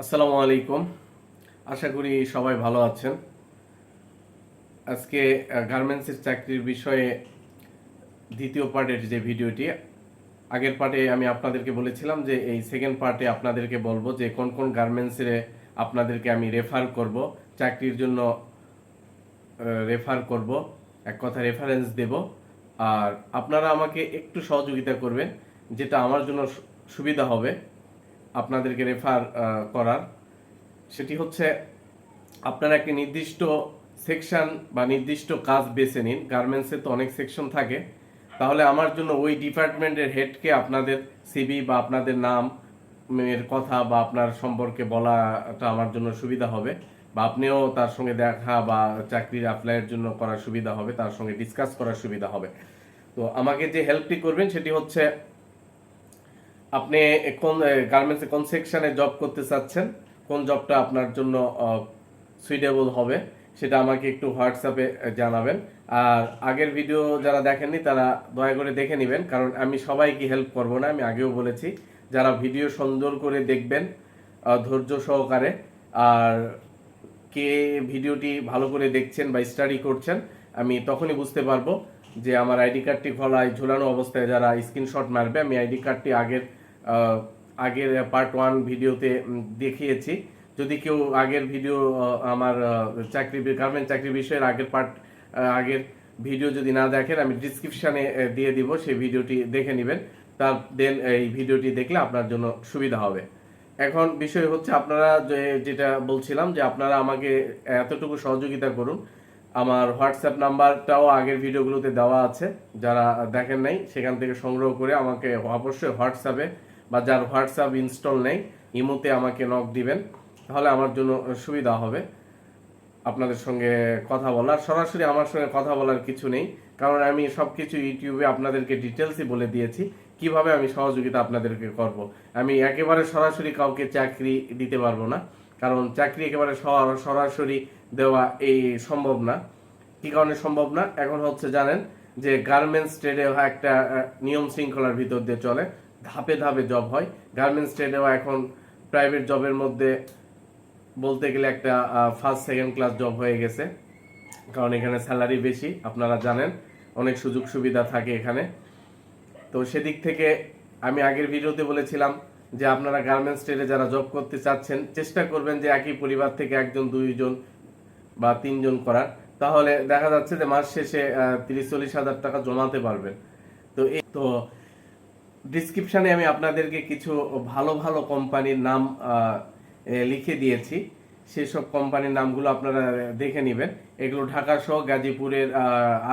আসসালামু আলাইকুম। আশা করি সবাই ভালো আছেন। আজকে গার্মেন্টসের চাকরির বিষয়ে দ্বিতীয় পার্টের যে ভিডিওটি, আগের পার্টে আমি আপনাদেরকে বলেছিলাম যে এই সেকেন্ড পার্টে আপনাদেরকে বলবো যে কোন কোন গার্মেন্টসে আপনাদেরকে আমি রেফার করব, চাকরির জন্য রেফার করব, এক কথা রেফারেন্স দেব। আর আপনারা আমাকে একটু সহযোগিতা করবেন, যেটা আমার জন্য সুবিধা হবে আপনাদেরকে রেফার করার। সেটি হচ্ছে আপনারা একটি নির্দিষ্ট সেকশন বা নির্দিষ্ট কাজ বেছে নিন। গার্মেন্টসে তো অনেক সেকশন থাকে, তাহলে আমার জন্য ওই ডিপার্টমেন্টের হেডকে আপনাদের সিভি বা আপনাদের নাম এর কথা বা আপনার সম্পর্কে বলাটা আমার জন্য সুবিধা হবে, বা আপনিও তার সঙ্গে দেখা বা চাকরির অ্যাপ্লাইয়ের জন্য করার সুবিধা হবে, তার সঙ্গে ডিসকাস করার সুবিধা হবে। তো আমাকে যে হেল্পটি করবেন সেটি হচ্ছে, আপনি কোন গার্মেন্টসে কোন সেকশনে জব করতে চাচ্ছেন, কোন জবটা আপনার জন্য সুইটেবল হবে, সেটা আমাকে একটু হোয়াটসঅ্যাপে জানাবেন। আর আগের ভিডিও যারা দেখেননি তারা দয়া করে দেখে নেবেন, কারণ আমি সবাইকে হেল্প করব না। আমি আগেও বলেছি, যারা ভিডিও সুন্দর করে দেখবেন ধৈর্য সহকারে, আর কে ভিডিওটি ভালো করে দেখছেন বা স্টাডি করছেন, আমি তখনই বুঝতে পারবো যে আমার আইডি কার্ডটি গলায় ঝুলানো অবস্থায় যারা স্ক্রিনশট মারবে। আমি আইডি কার্ডটি আগের পার্ট 1 ভিডিওতে দেখিয়েছি। যদি কেউ আগের ভিডিও আমার গার্মেন্ট চাকরি বিষয়ের আগের ভিডিও যদি না দেখেন, আমি ডিসক্রিপশনে দিয়ে দিব, সেই ভিডিওটি দেখে নেবেন। তার দেন এই ভিডিওটি দেখলে আপনার জন্য সুবিধা হবে। এখন বিষয় হচ্ছে, আপনারা যেটা বলছিলাম যে আপনারা আমাকে এতটুকু সহযোগিতা করুন। আমার হোয়াটসঅ্যাপ নাম্বারটাও আগের ভিডিওগুলোতে দেওয়া আছে, যারা দেখেন নাই সেখান থেকে সংগ্রহ করে আমাকে অবশ্যই হোয়াটসঅ্যাপে, বা যার হোয়াটসঅ্যাপ ইনস্টল নেই, ইমোতে আমাকে নক দিবেন, তাহলে আমার জন্য সুবিধা হবে আপনাদের সঙ্গে কথা বলার। সরাসরি আমার সঙ্গে কথা বলার কিছু নেই, কারণ আমি সবকিছু ইউটিউবে আপনাদেরকে ডিটেলসই বলে দিয়েছি কিভাবে আমি সহযোগিতা আপনাদেরকে করব। আমি একেবারে সরাসরি কাউকে চাকরি দিতে পারবো না, কারণ চাকরি একেবারে সরাসরি দেওয়া এই সম্ভব না। কি কারণে সম্ভব না? এখন হচ্ছে জানেন যে গার্মেন্টস ট্রেডে একটা নিয়ম শৃঙ্খলার ভিতর দিয়ে চলে, ধাপে ধাপে জব হয়। গার্মেন্টস ট্রেডেও এখন প্রাইভেট জবের মধ্যে বলতে গেলে একটা ফার্স্ট সেকেন্ড ক্লাস জব হয়ে গেছে, কারণ এখানে স্যালারি বেশি, আপনারা জানেন, অনেক সুযোগ সুবিধা থাকে এখানে। তো সেদিক থেকে আমি আগের ভিডিওতে বলেছিলাম যে আপনারা গার্মেন্টস ট্রেডে যারা জব করতে চাচ্ছেন, চেষ্টা করবেন যে একই পরিবার থেকে একজন, দুইজন বা তিনজন করার, তাহলে দেখা যাচ্ছে যে মাস শেষে 30-40 হাজার টাকা জমাতে পারবেন। তো ডিসক্রিপশনে আমি আপনাদেরকে কিছু ভালো ভালো কোম্পানির নাম লিখে দিয়েছি। সেসব কোম্পানির নামগুলো আপনারা দেখে নেবেন। এগুলো ঢাকা সহ গাজীপুরের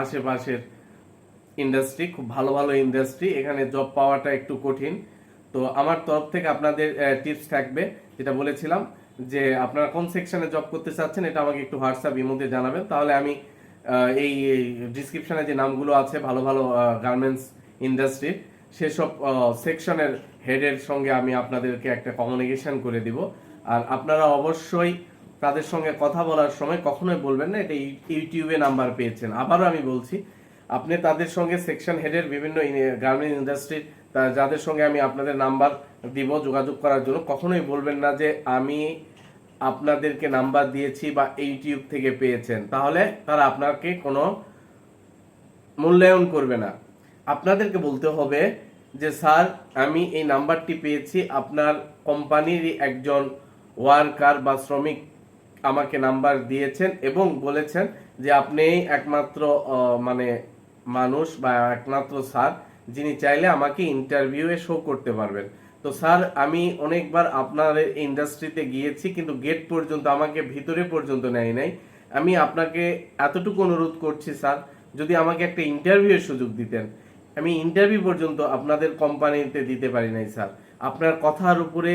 আশেপাশের ইন্ডাস্ট্রি, খুব ভালো ভালো ইন্ডাস্ট্রি। এখানে জব পাওয়াটা একটু কঠিন। তো আমার তরফ থেকে আপনাদের টিপস থাকবে, যেটা বলেছিলাম যে আপনারা কোন সেকশনে জব করতে চাচ্ছেন, এটা আমাকে একটু হোয়াটসঅ্যাপ ইমোতে জানাবেন, তাহলে আমি এই ডিসক্রিপশনে যে নামগুলো আছে ভালো ভালো গার্মেন্টস ইন্ডাস্ট্রির, সেসব সেকশনের হেডের সঙ্গে আমি আপনাদেরকে একটা কমিউনিকেশন করে দিব। আর আপনারা অবশ্যই তাদের সঙ্গে কথা বলার সময় কখনোই বলবেন না এটা ইউটিউবে নাম্বার পেয়েছেন। আবারও আমি বলছি, আপনি তাদের সঙ্গে সেকশন হেডের বিভিন্ন গার্মেন্ট ইন্ডাস্ট্রির যাদের সঙ্গে আমি আপনাদের নাম্বার দিব যোগাযোগ করার জন্য, কখনোই বলবেন না যে আমি আপনাদেরকে নাম্বার দিয়েছি বা ইউটিউব থেকে পেয়েছেন, তাহলে তারা আপনাকে কোনো মূল্যায়ন করবে না। আপনাদেরকে বলতে হবে যে স্যার, আমি এই নাম্বারটি পেয়েছি, আপনার কোম্পানির একজন ওয়ার্কার বা শ্রমিক আমাকে নাম্বার দিয়েছেন এবং বলেছেন যে আপনি একমাত্র মানে মানুষ বা একমাত্র স্যার যিনি চাইলে আমাকে ইন্টারভিউয়ে শো করতে পারবেন। তো স্যার, আমি অনেকবার আপনার ইন্ডাস্ট্রিতে গিয়েছি, কিন্তু গেট পর্যন্ত, আমাকে ভিতরে পর্যন্ত নেয় নাই। আমি আপনাকে এতটুকু অনুরোধ করছি স্যার, যদি আমাকে একটা ইন্টারভিউয়ের সুযোগ দিতেন। আমি ইন্টারভিউ পর্যন্ত আপনাদের কোম্পানিতে দিতে পারি নাই স্যার। আপনার কথার উপরে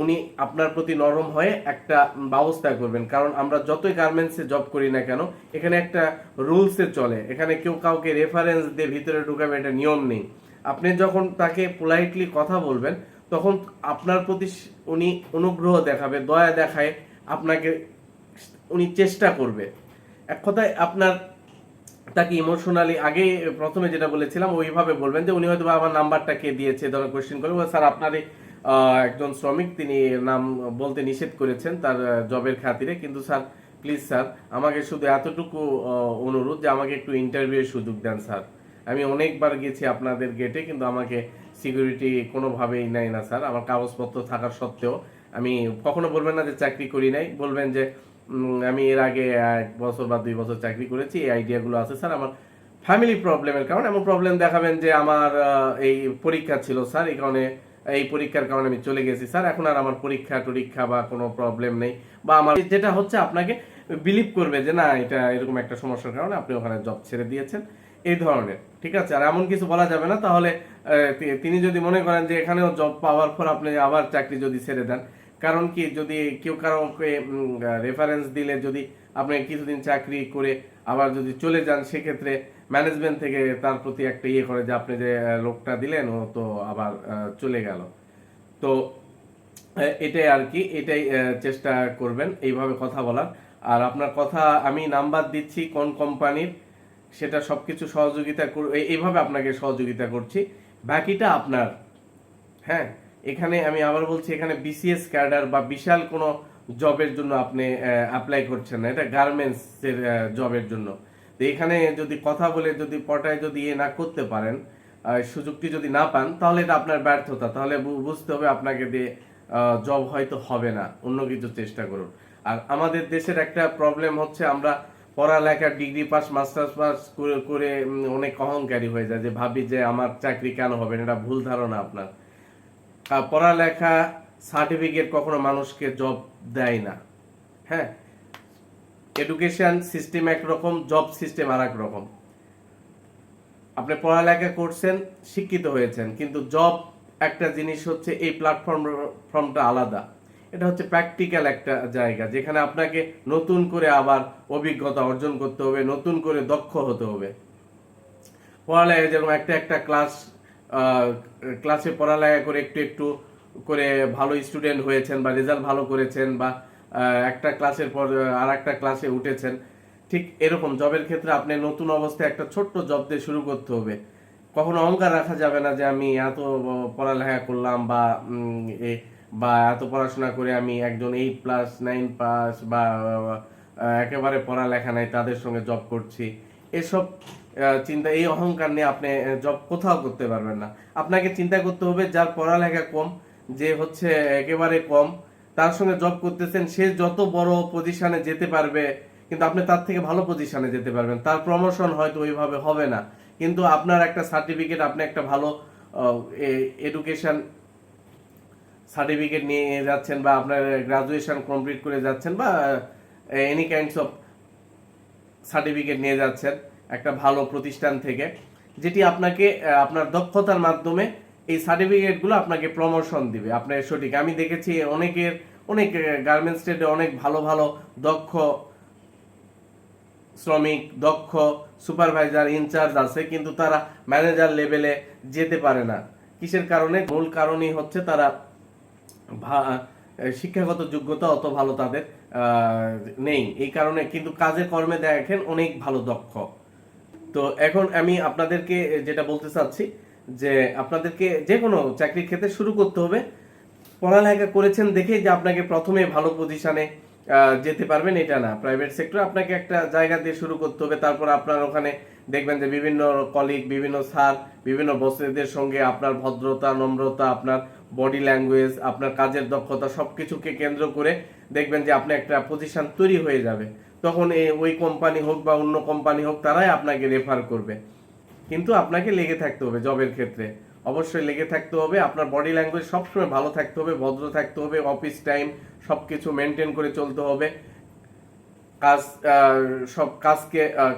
উনি আপনার প্রতি নরম হয়ে একটা ব্যবস্থা করবেন, কারণ আমরা যতই গার্মেন্টসে জব করি না কেন, এখানে একটা রুলসে চলে, এখানে কেউ কাউকে রেফারেন্স দিয়ে ভিতরে ঢুকাবে এটা নিয়ম নেই। আপনি যখন তাকে পোলাইটলি কথা বলবেন, তখন আপনার প্রতি উনি অনুগ্রহ দেখাবে, দয়া দেখায় আপনাকে, উনি চেষ্টা করবে। এক কথায় আপনার তাকে ইমোশনালি, আগে প্রথমে যেটা বলেছিলাম ওইভাবে বলবেন যে উনি হয়তো আমার নাম্বারটা কে দিয়েছে, ধরো কোয়েশ্চেন করবে, স্যার আপনার একজন শ্রমিক, তিনি নাম বলতে নিষেধ করেছেন তার জবের খাতিরে। কিন্তু স্যার প্লিজ স্যার, আমাকে শুধু এতটুকু অনুরোধ যে আমাকে একটু ইন্টারভিউয়ের সুযোগ দেন স্যার। আমি অনেকবার গেছি আপনাদের গেটে, কিন্তু আমাকে সিকিউরিটি কোনোভাবেই নেয় না স্যার। আমার কাগজপত্র থাকার সত্ত্বেও আমি কখনো বলবেন না যে চাকরি করি নাই, বলবেন যে আমি এর আগে 1 বছর বা 2 বছর চাকরি করেছি, এই আইডিয়াগুলো আছে স্যার। আমার ফ্যামিলি প্রবলেমের কারণে এমন প্রবলেম দেখাবেন যে আমার এই পরীক্ষা ছিল স্যার, এই কারণে এই পরীক্ষার কারণে আমি চলে গেছি স্যার। এখন আর আমার পরীক্ষা বা কোনো প্রবলেম নেই, বা আমার যেটা হচ্ছে আপনাকে বিলিভ করবে যে না, এটা এরকম একটা সমস্যার কারণে আপনি ওখানে জব ছেড়ে দিয়েছেন, এই ধরনের। ঠিক আছে, আর এমন কিছু বলা যাবে না। তাহলে তিনি যদি মনে করেন যে এখানেও জব পাওয়ার পর আপনি আবার চাকরি যদি ছেড়ে দেন, কারণ কি, যদি কেউ কারোকে রেফারেন্স দিলে যদি আপনি কিছুদিন চাকরি করে আবার যদি চলে যান, সেক্ষেত্রে ম্যানেজমেন্ট থেকে তার প্রতি একটা ইয়ে করে যে আপনি যে লোকটা দিলেন ও তো আবার চলে গেল। তো এটাই আর কি, এটাই চেষ্টা করবেন এইভাবে কথা বলার। আর আপনার কথা আমি নাম্বার দিচ্ছি কোন কোম্পানির, সেটা সবকিছু সহযোগিতা এইভাবে আপনাকে সহযোগিতা করছি, বাকিটা আপনার। হ্যাঁ, এখানে আমি আবার বলছি, এখানে বিসিএস ক্যাডার বা বিশাল কোনো জবের জন্য আপনি অ্যাপ্লাই করছেন না, এটা গার্মেন্টস এর জবের জন্য। তো এখানে যদি কথা বলে যদি পটায় যদি ইয়ে না করতে পারেন, সুযোগটি যদি না পান, তাহলে এটা আপনার ব্যর্থতা। তাহলে বুঝতে হবে আপনাকে দিয়ে জব হয়তো হবে না, অন্য কিছু চেষ্টা করুন। আর আমাদের দেশের একটা প্রবলেম হচ্ছে, আমরা পড়ালেখা ডিগ্রি পাস মাস্টার্স পাস করে করে অনেক অহংকারী হয়ে যায়, যে ভাবি যে আমার চাকরি কেন হবে না। এটা ভুল ধারণা আপনার। পড়ালেখা সার্টিফিকেট কখনো মানুষকে জব দেয় না। হ্যাঁ, এডুকেশন সিস্টেম একরকম, জব সিস্টেম আর এক রকম। আপনি পড়ালেখা করছেন, শিক্ষিত হয়েছেন, কিন্তু জব একটা জিনিস হচ্ছে, এই প্ল্যাটফর্মটা আলাদা। এটা হচ্ছে প্র্যাকটিক্যাল একটা জায়গা, যেখানে আপনাকে নতুন করে আবার অভিজ্ঞতা অর্জন করতে হবে, নতুন করে দক্ষ হতে হবে। পড়ালেখা যেরকম একটা ক্লাসে পড়ালেখা করে একটু একটু করে ভালো স্টুডেন্ট হয়েছেন বা রেজাল্ট ভালো করেছেন, বা একটা ক্লাসের পর আর একটা ক্লাসে উঠেছেন, ঠিক এরকম জবের ক্ষেত্রে আপনি নতুন অবস্থায় একটা ছোট্ট জব দিয়ে শুরু করতে হবে। কখনো অহংকার রাখা যাবে না যে আমি এত পড়ালেখা করলাম, বা এত পড়াশোনা করে আমি একজন 8+9 পাস, বা একেবারে পড়ালেখা নাই তাদের সঙ্গে জব করছি, এসব চিন্তা, এই অহংকার নিয়ে আপনি জব কোথাও করতে পারবেন না। আপনাকে চিন্তা করতে হবে যার পড়ালেখা কম, যে হচ্ছে একেবারে কম, তার সঙ্গে জব করতেছেন, সে যত বড় পজিশনে যেতে পারবে, কিন্তু আপনি তার থেকে ভালো পজিশনে যেতে পারবেন। তার প্রমোশন হয়তো ওইভাবে হবে না, কিন্তু আপনার একটা সার্টিফিকেট, আপনি একটা ভালো এডুকেশন সার্টিফিকেট নিয়ে যাচ্ছেন, বা আপনার গ্রাজুয়েশন কমপ্লিট করে যাচ্ছেন, বা এনি কাইন্ডস অফ সার্টিফিকেট নিয়ে যাচ্ছেন একটা ভালো প্রতিষ্ঠান থেকে, যেটি আপনাকে আপনার দক্ষতার মাধ্যমে এই সার্টিফিকেটগুলো আপনাকে প্রমোশন দিবে। আপনার সঠিক, আমি দেখেছি অনেক গার্মেন্টস ট্রেডে অনেক ভালো ভালো দক্ষ শ্রমিক, দক্ষ সুপারভাইজার, ইনচার্জ আছে, কিন্তু তারা ম্যানেজার লেভেলে যেতে পারে না। কিসের কারণে? মূল কারণই হচ্ছে তারা শিক্ষাগত যোগ্যতা অত ভালো তাদের নেই, এই কারণে। কিন্তু কাজে কর্মে দেখেন অনেক ভালো দক্ষ। তো এখন আমি আপনাদেরকে যেটা বলতে চাচ্ছি, যে আপনাদেরকে যে কোনো চাকরির ক্ষেত্রে শুরু করতে হবে পড়ালেখা করেছেন দেখেই যে আপনাকে প্রথমে ভালো পজিশনে যেতে পারবেন এটা না। প্রাইভেট সেক্টরে আপনাকে একটা জায়গা দিয়ে শুরু করতে হবে, তারপর আপনার ওখানে দেখবেন যে বিভিন্ন কলিগ, বিভিন্ন স্যার, বিভিন্ন বসেদের সঙ্গে আপনার ভদ্রতা, নম্রতা, আপনার বডি ল্যাঙ্গুয়েজ, আপনার কাজের দক্ষতা সবকিছুকে কেন্দ্র করে দেখবেন যে আপনি একটা পজিশন তৈরি হয়ে যাবে। তখন ওই কোম্পানি হোক বা অন্য কোম্পানি হোক, তারাই আপনাকে রেফার করবে। কিন্তু আপনাকে লেগে থাকতে হবে জবের ক্ষেত্রে, অবশ্যই লেগে থাকতে হবে। আপনার বডি ল্যাঙ্গুয়েজ সবসময় ভালো থাকতে হবে, ভদ্র থাকতে হবে, অফিস টাইম সবকিছু মেনটেন করে চলতে হবে, কাজ সব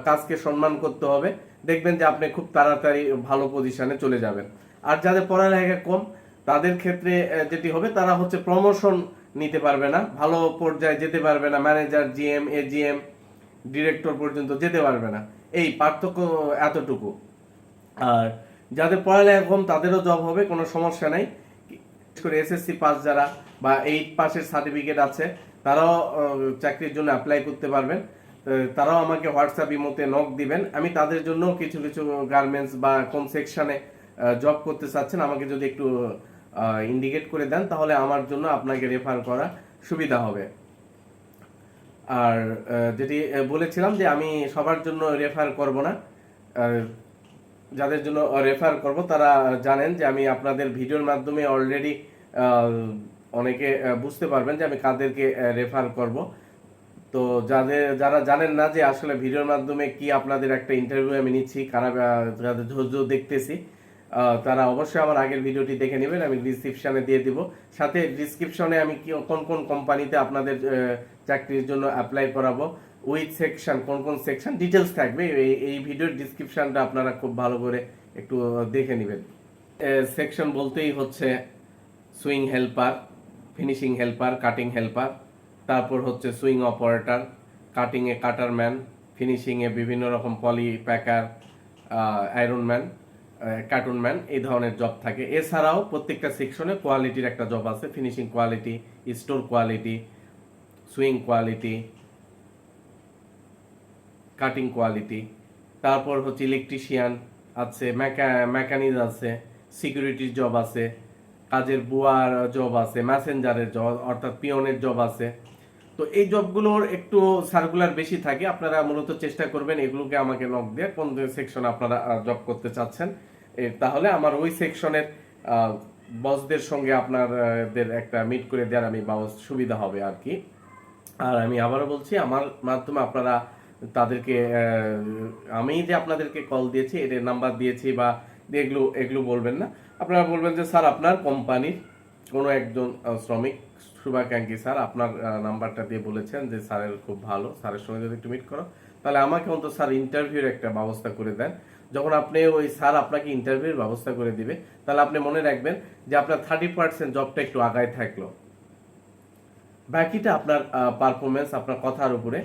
কাজকে সম্মান করতে হবে। দেখবেন যে আপনি খুব তাড়াতাড়ি ভালো পজিশনে চলে যাবেন। আর যাদের পড়ালেখা কম, তাদের ক্ষেত্রে যেটি হবে, তারা হচ্ছে প্রমোশন নিতে পারবে না, ভালো পর্যায়ে যেতে পারবে না, ম্যানেজার, জিএম, এজিএম, ডিরেক্টর পর্যন্ত যেতে পারবে না। এই পার্থক্য এতটুকু। আর যাদের পড়ালেখা কম, তাদেরও জব হবে, কোনো সমস্যা নাই। বিশেষ করে এসএসসি পাস যারা, বা 8 পাসের সার্টিফিকেট আছে, তারাও চাকরির জন্য অ্যাপ্লাই করতে পারবেন। তারাও আমাকে হোয়াটসঅ্যাপ ইমোতে নক দিবেন। আমি তাদের জন্য কিছু কিছু গার্মেন্টস বা কোন সেকশনে জব করতে চাচ্ছেন, আমাকে যদি একটু ইন্ডিকেট করে দেন, তাহলে আমার জন্য আপনাকে রেফার করা সুবিধা হবে। আর যেটি বলেছিলাম যে আমি সবার জন্য রেফার করব না, যাদের জন্য রেফার করব তারা জানেন যে আমি আপনাদের ভিডিওর মাধ্যমে অলরেডি অনেকে বুঝতে পারবেন যে আমি কাদেরকে রেফার করব। তো যারা জানেন না যে আসলে ভিডিওর মাধ্যমে কি আপনাদের একটা ইন্টারভিউ আমি নিচ্ছি, কারা যাদের ধৈর্য দেখতেছি, তারা অবশ্যই আমার আগের ভিডিওটি দেখে নেবেন, আমি ডিসক্রিপশনে দিয়ে দিব। সাথে ডিসক্রিপশনে আমি কোন কোন কোম্পানিতে আপনাদের চাকরির জন্য অ্যাপ্লাই করাবো, উইথ সেকশন, কোন কোন সেকশন ডিটেলস থাকবে, এই ভিডিওর ডিসক্রিপশনটা আপনারা খুব ভালো করে একটু দেখে নেবেন। সেকশন বলতেই হচ্ছে swing helper, finishing helper, cutting helper, তারপর হচ্ছে সুইং অপারেটর, কাটিংয়ে কাটারম্যান, ফিনিশিংয়ে বিভিন্ন রকম পলি প্যাকার, আয়রনম্যান, কার্টুনম্যান, এই ধরনের জব থাকে। এছাড়াও প্রত্যেকটা সেকশনে কোয়ালিটির একটা জব আছে, finishing quality, store quality, swing quality, cutting quality, তারপর হচ্ছে ইলেকট্রিশিয়ান আছে, মেকানিক আছে, সিকিউরিটির জব আছে, কাজের বুয়ার জব আছে, ম্যাসেঞ্জারের জব অর্থাৎ পিয়নের জব আছে। তো এই জবগুলোর একটু সার্কুলার বেশি থাকে, আপনারা মূলত চেষ্টা করবেন এগুলোকে আমাকে নক দিয়ে কোন সেকশনে আপনারা জব করতে চাচ্ছেন, তাহলে আমার ওই সেকশনের বসদের সঙ্গে আপনাদের একটা মিট করে দেওয়ার আমি সুবিধা হবে আর কি। আর আমি আবারও বলছি, আমার মাধ্যমে আপনারা তাদেরকে আমি যে আপনাদেরকে কল দিয়েছি, এর নাম্বার দিয়েছি বা এগুলো বলবেন না, আপনারা বলবেন যে স্যার আপনার কোম্পানির কোনো একজন শ্রমিক শুভাকাঙ্ক্ষী স্যার আপনার নাম্বারটা দিয়ে বলেছেন যে স্যারের খুব ভালো, স্যারের সঙ্গে যদি একটু মিট করো, তাহলে আমাকে অন্তত স্যার ইন্টারভিউর একটা ব্যবস্থা করে দেন। যখন আপনি ওই স্যার আপনাকে ইন্টারভিউর ব্যবস্থা করে দিবে, তাহলে আপনি মনে রাখবেন যে আপনার 30% জবটা একটু আগায় থাকলো, বাকিটা আপনার পারফরমেন্স, আপনার কথার উপরে।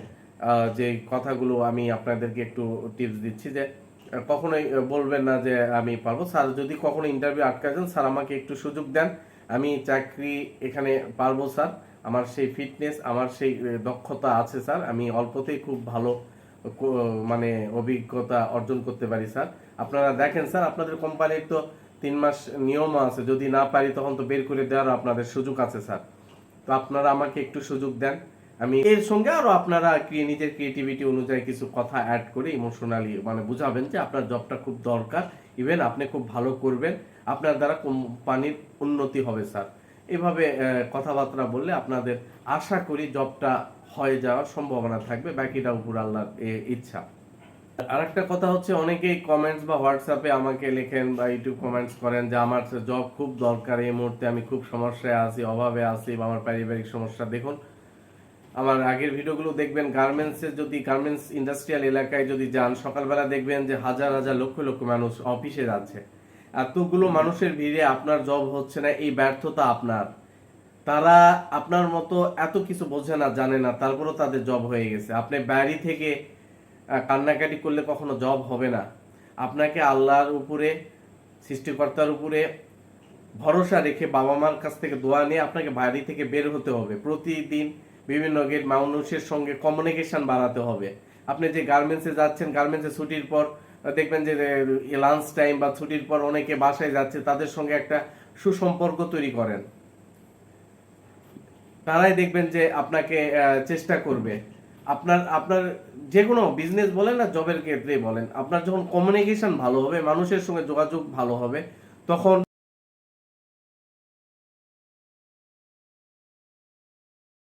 যে কথাগুলো আমি আপনাদেরকে একটু টিপস দিচ্ছি যে কখনোই বলবেন না যে আমি পারবো স্যার, যদি কখনো ইন্টারভিউ আটকা যান স্যার আমাকে একটু সুযোগ দেন, আমি চাকরি এখানে পারবো স্যার, আমার সেই ফিটনেস, আমার সেই দক্ষতা আছে স্যার, আমি অল্পতেই খুব ভালো মানে অভিজ্ঞতা অর্জন করতে পারি স্যার। আপনারা দেখেন স্যার, আপনাদের কোম্পানির তো 3 মাস নিয়ম আছে, যদি না পারি তখন তো বের করে দেওয়ার আপনাদের সুযোগ আছে স্যার। তো আপনারা আমাকে একটু সুযোগ দেন, আমি এর সঙ্গে আরো আপনারা নিজের ক্রিয়েটিভিটি অনুযায়ী কিছু কথা অ্যাড করে ইমোশনালি মানে বুঝাবেন যে আপনার জবটা খুব দরকার, ইভেন আপনি খুব ভালো করবেন, আপনার দ্বারা কোম্পানির উন্নতি হবে স্যার। এভাবে কথাবার্তা বললে আপনাদের আশা করি জবটা হয়ে যাওয়ার সম্ভাবনা থাকবে, বাকিটা উপর আল্লাহর ইচ্ছা। আর একটা কথা হচ্ছে, অনেকেই কমেন্টস বা হোয়াটসঅ্যাপে আমাকে লেখেন বা ইউটিউব কমেন্টস করেন যে আমার জব খুব দরকার, এই মুহূর্তে আমি খুব সমস্যায় আছি, অভাবে আছি, বা আমার পারিবারিক সমস্যা। দেখুন, আমার আগের ভিডিওগুলো দেখবেন, গার্মেন্টস ইন্ডাস্ট্রিয়াল এলাকায় যদি যান, সকালবেলা দেখবেন যে হাজার হাজার লক্ষ লক্ষ মানুষ অফিসে যাচ্ছে, এতগুলো মানুষের ভিড়ে আপনার জব হচ্ছে না, এই ব্যর্থতা আপনার। তারা আপনার মতো এত কিছু বোঝে না, জানে না, তারপরেও তাদের জব হয়ে গেছে। আপনি বাড়ি থেকে কান্নাকাটি করলে কখনো জব হবে না। আপনাকে আল্লাহর উপরে, সৃষ্টিকর্তার উপরে ভরসা রেখে, বাবা মার কাছ থেকে দোয়া নিয়ে আপনাকে বাড়ি থেকে বের হতে হবে। প্রতিদিন বিভিন্ন মানুষের সঙ্গে কমিউনিকেশন বাড়াতে হবে। আপনি যে গার্মেন্টসে যাচ্ছেন, গার্মেন্টসে ছুটির পর দেখবেন যে লাঞ্চ টাইম বা ছুটির পর অনেকে বাসায় যাচ্ছে, তাদের সঙ্গে একটা সুসম্পর্ক তৈরি করেন, তারাই দেখবেন যে আপনাকে চেষ্টা করবে। আপনার আপনার যে কোনো বিজনেস বলেন না, জবের ক্ষেত্রে বলেন, আপনার যখন কমিউনিকেশন ভালো হবে, মানুষের সঙ্গে যোগাযোগ ভালো হবে, তখন